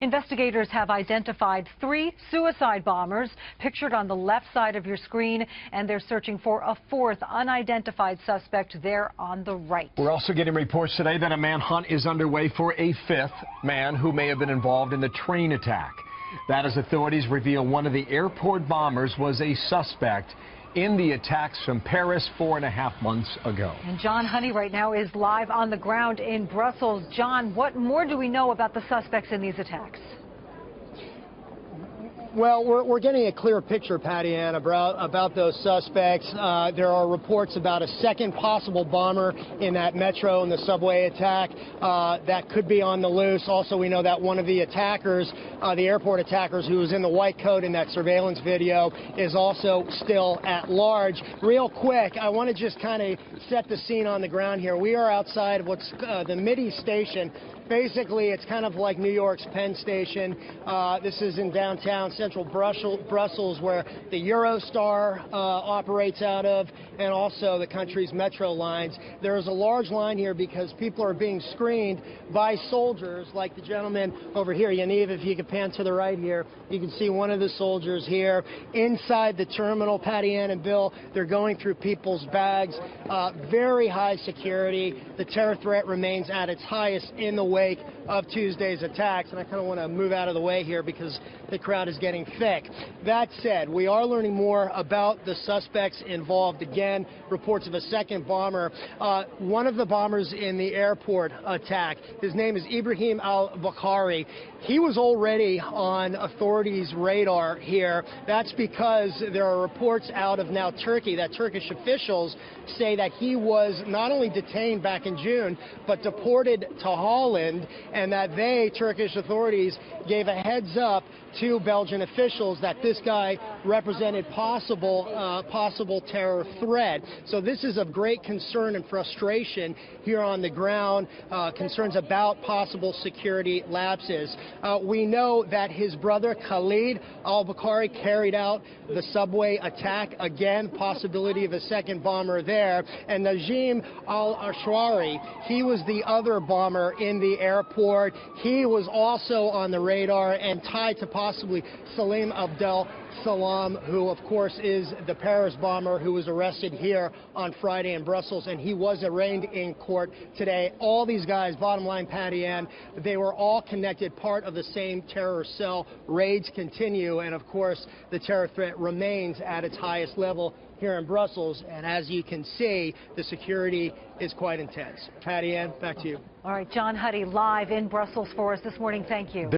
Investigators have identified 3 suicide bombers pictured on the left side of your screen, and they're searching for a 4th unidentified suspect there on the right. We're also getting reports today that a manhunt is underway for a 5th man who may have been involved in the train attack. That as authorities reveal one of the airport bombers was a suspect in the attacks from Paris 4.5 months ago. And John Huddy right now is live on the ground in Brussels. John, what more do we know about the suspects in these attacks? Well, we're getting a clear picture, Patty Ann, about those suspects. There are reports about a second possible bomber in that metro and the subway attack that could be on the loose. Also, we know that one of the attackers, the airport attackers who was in the white coat in that surveillance video, is also still at large. Real quick, I want to just kind of set the scene on the ground here. We are outside what's the Midi station. Basically, it's kind of like New York's Penn Station. This is in downtown central Brussels, where the Eurostar operates out of, and also the country's metro lines. There is a large line here because people are being screened by soldiers, like the gentleman over here. Yaniv, if you could pan to the right here, you can see one of the soldiers here. Inside the terminal, Patty Ann and Bill, they're going through people's bags. Very high security. The terror threat remains at its highest in the wake of Tuesday's attacks, and I kind of want to move out of the way here because the crowd is getting thick. That said, we are learning more about the suspects involved. Again, reports of a second bomber. One of the bombers in the airport attack, his name is Ibrahim al-Bakhari. He was already on authorities' radar here. That's because there are reports out of now Turkey that Turkish officials say that he was not only detained back in June, but deported to Holland, and that Turkish authorities, gave a heads up to Belgian officials that this guy represented possible terror threat. So this is of great concern and frustration here on the ground, concerns about possible security lapses. We know that his brother Khalid al-Bakhari carried out the subway attack. Again, possibility of a second bomber there. And Najim al-Ashwari, he was the other bomber in the airport. He was also on the radar and tied to possibly Salim Abdel Salam, who of course is the Paris bomber who was arrested here on Friday in Brussels, and he was arraigned in court today. All these guys, bottom line, Patty Ann, they were all connected, part of the same terror cell. Raids continue, and of course the terror threat remains at its highest level here in Brussels, and as you can see, the security is quite intense. Patty Ann, back to you. All right, John Huddy live in Brussels for us this morning. Thank you.